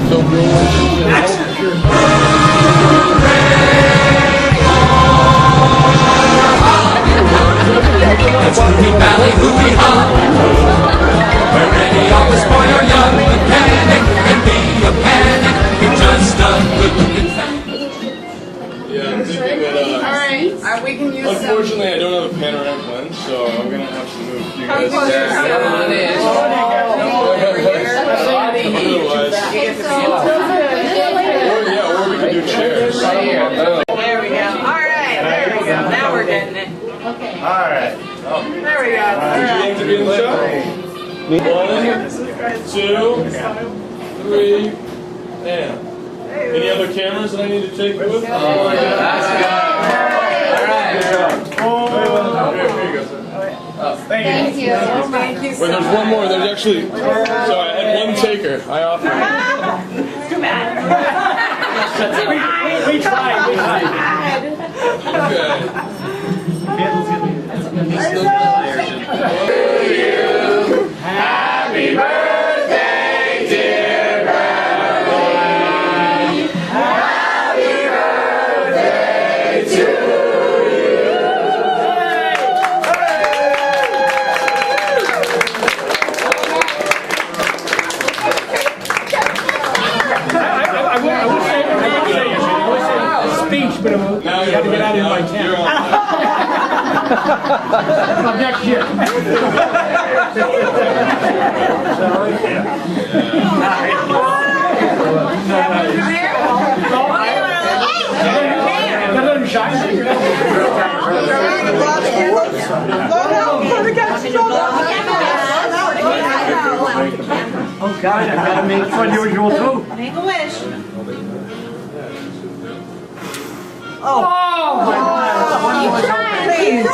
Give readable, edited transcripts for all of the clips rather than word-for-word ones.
film real Let's hooty valley, hooty ha. Where any of us boy or young mechanic can be a panic in just a good looking family. Yeah, I'm thinking that, Alright, we can use unfortunately, I don't have a panoramic lens, so I'm gonna have to move you guys Come back. Or we could do chairs. There we go. Alright, there we go. Now we're getting it. All right. There we go. Would you like to be in the shot? 1, 2, 3, and. Any other cameras that I need to take with? Oh, that's good. Alright. Here you go, sir. Thank you. Thank you Wait, so there's much. one more. There's actually. So I had one taker. I offered. Too bad. We tried. Okay. Happy birthday, dear Beverly. Happy birthday to you. I would say a speech, but you have to get out of here by 10. Next year. Oh God, I gotta make fun usual too. Make a wish. Oh my God. Please. I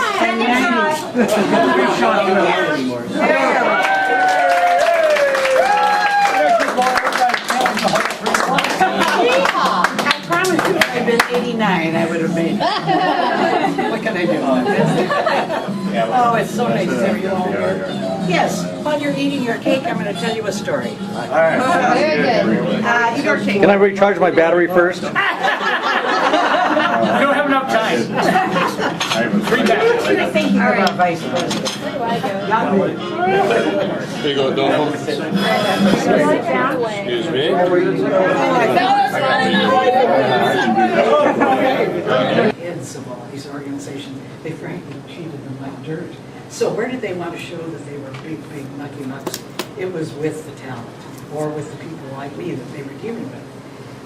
promise you, if I'd been 89, I would have made it. What can I do? Oh, it's so nice to have you all here. Yes, while you're eating your cake, I'm going to tell you a story. All right. Very good. Eat your cake. Can I recharge my battery first? You don't have enough time. Three bags. Thinking about Vice President. Here you go, don't Excuse me. Heads of all these organizations, they frankly treated them like dirt. So where did they want to show that they were big, big mucky mucks? It was with the talent, or with the people like me that they were dealing with.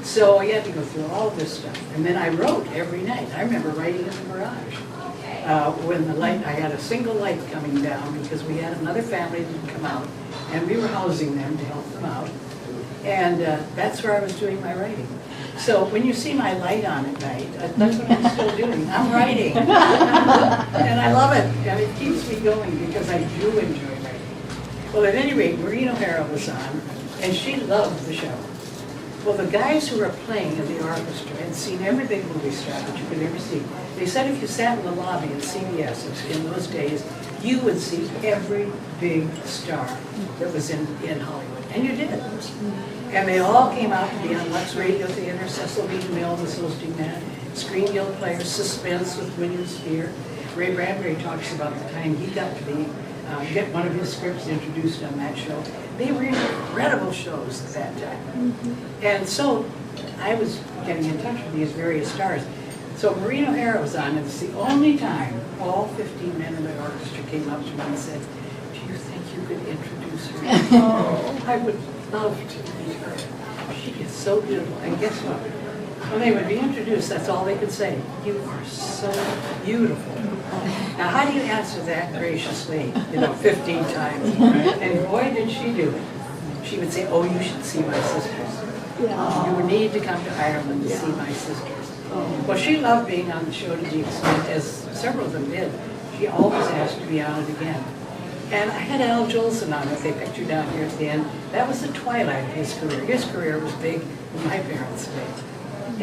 So you had to go through all this stuff. And then I wrote every night. I remember writing in the garage. When the light, I had a single light coming down because we had another family that had come out, and we were housing them to help them out. And that's where I was doing my writing. So when you see my light on at night, that's what I'm still doing. I'm writing. And I love it. And it keeps me going because I do enjoy writing. Well, at any rate, Maureen O'Hara was on, and she loved the show. Well, the guys who were playing in the orchestra had seen every big movie star that you could ever see. They said if you sat in the lobby at CBS in those days, you would see every big star that was in Hollywood. And you did. And they all came out to be on Lux Radio Theater, Cecil B. DeMille was hosting that, Screen Guild Players, Suspense with William Spear. Ray Bradbury talks about the time he got to be, get one of his scripts introduced on that show. They were incredible shows at that time. And so I was getting in touch with these various stars. So Maureen O'Hara was on, and it's the only time all 15 men in the orchestra came up to me and said, "Do you think you could introduce her?" Oh, I would love to meet her. She is so beautiful. And guess what? When they would be introduced, that's all they could say. "You are so beautiful." Now, how do you answer that graciously, 15 times? And boy, did she do it. She would say, "Oh, you should see my sisters. You need to come to Ireland to see my sisters." Well, she loved being on the show to the extent, as several of them did. She always asked to be on it again. And I had Al Jolson on it. They pictured down here at the end. That was the twilight of his career. His career was big in my parents' day.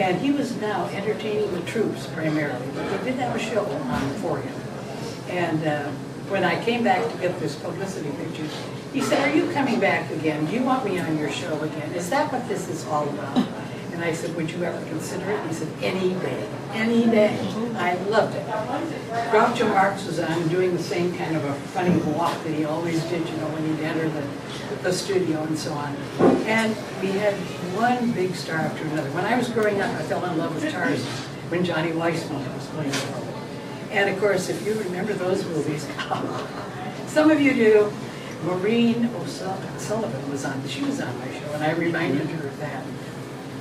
And he was now entertaining the troops primarily, but they did have a show on for him. And when I came back to get this publicity picture, He said, "Are you coming back again? Do you want me on your show again? Is that what this is all about?" And I said, "Would you ever consider it?" He said, "Any day, any day." I loved it. Groucho Marx was on doing the same kind of a funny walk that he always did, you know, when he'd enter the studio and so on. And we had one big star after another. When I was growing up, I fell in love with Tarzan when Johnny Weissmuller was playing the role. And of course, if you remember those movies, some of you do, Maureen O'Sullivan was on, she was on my show, and I reminded her of that.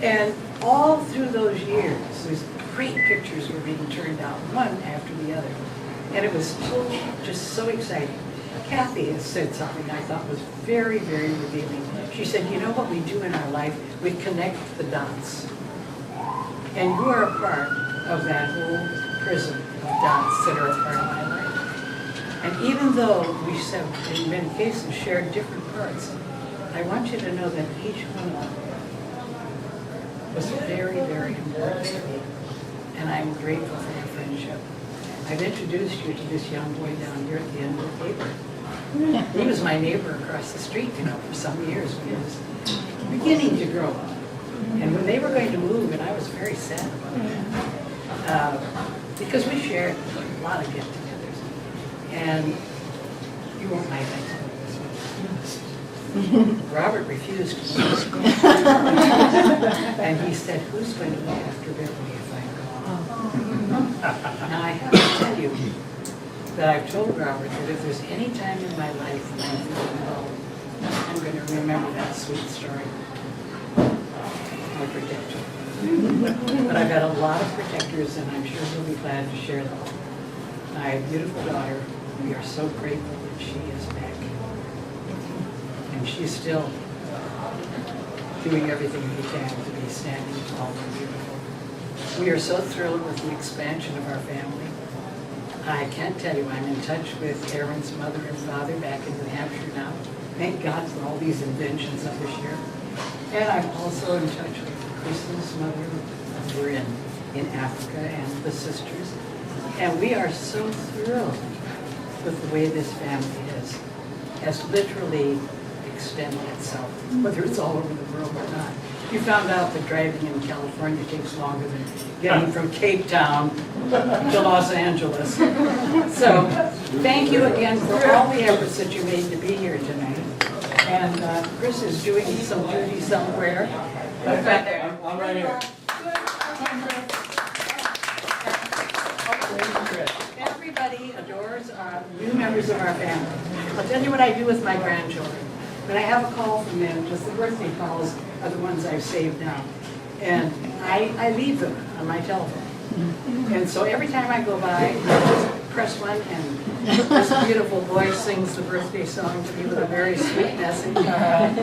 And all through those years, these great pictures were being turned out, one after the other. And it was just so exciting. Kathy has said something I thought was very, very revealing. She said, "You know what we do in our life? We connect the dots. And you are a part of that whole prism of dots that are a part of my life. And even though we have, in many cases, shared different parts, I want you to know that each one of them was very, very important to me. And I'm grateful for your friendship. I've introduced you to this young boy down here at the end of the paper. He was my neighbor across the street, you know, for some years when he was beginning to grow up. And when they were going to move, and I was very sad about it, because we shared a lot of get-togethers. And you won't mind I tell you this one. Robert refused to go to school. And he said, "Who's going to look after Beverly if I'm gone?" Now, I have to tell you that I've told Robert that if there's any time in my life when I'm feeling low, I'm going to remember that sweet story. I'll protect you. But I've got a lot of protectors, and I'm sure he'll be glad to share them. My beautiful daughter, we are so grateful that she is back. And she's still doing everything we can to be standing tall and beautiful. We are so thrilled with the expansion of our family. I can't tell you, I'm in touch with Aaron's mother and father back in New Hampshire now. Thank God for all these inventions of this year. And I'm also in touch with Kristen's mother over in Africa and the sisters. And we are so thrilled with the way this family has literally extended itself, whether it's all over the world or not. You found out that driving in California takes longer than getting from Cape Town to Los Angeles. So thank you again for all the efforts that you made to be here tonight. And Chris is doing some duty somewhere. I'm right here. Everybody adores our new members of our family. I'll tell you what I do with my grandchildren. When I have a call from them, just the birthday calls are the ones I've saved now. And I leave them on my telephone. And so every time I go by, I just press one, and this beautiful voice sings the birthday song to me with a very sweet message. And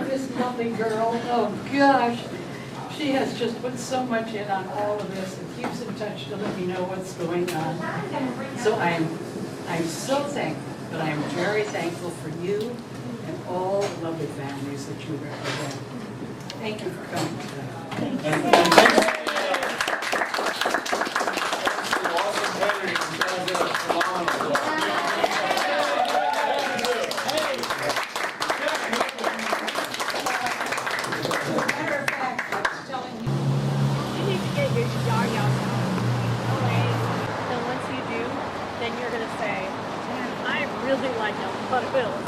this lovely girl, oh gosh, she has just put so much in on all of this and keeps in touch to let me know what's going on. So I'm so thankful, but I'm very thankful for you and all the lovely families that you represent. Thank you for coming tonight. And thanks to Walter Henry, you guys did a phenomenal job. Matter of fact, I was telling you. You need to get your yard out now. Okay. Then once you do, then you're gonna say, "Man, I really like them butter bills."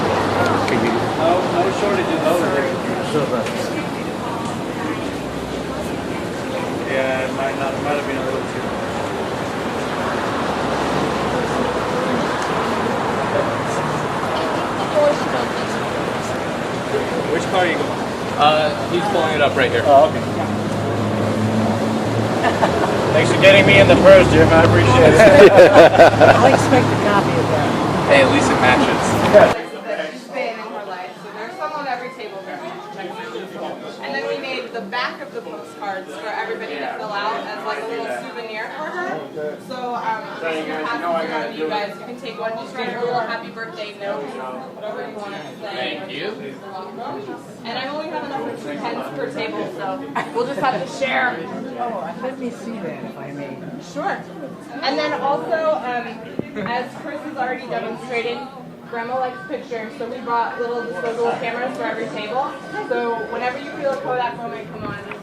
No shortage of those. Yeah, it might have been a little too much. Which car are you going? He's pulling it up right here. Oh, okay. Thanks for getting me in the first, Jim. I appreciate it. I'll expect a copy of that. Hey, at least it matches. that she's been in her life. So there's some on every table very much. And then we made the back of the postcards for everybody to fill out as like a little souvenir for her. So just your pass around you guys. You can take one, just write her a little happy birthday note, whatever you want to say. Thank you. You're welcome. And I only have enough for 2 pens per table, so we'll just have to share. Oh, let me see that if I may. Sure. And then also, as Chris has already demonstrated, Grandma likes pictures, so we brought little disposable cameras for every table. So whenever you feel a Kodak moment, come on.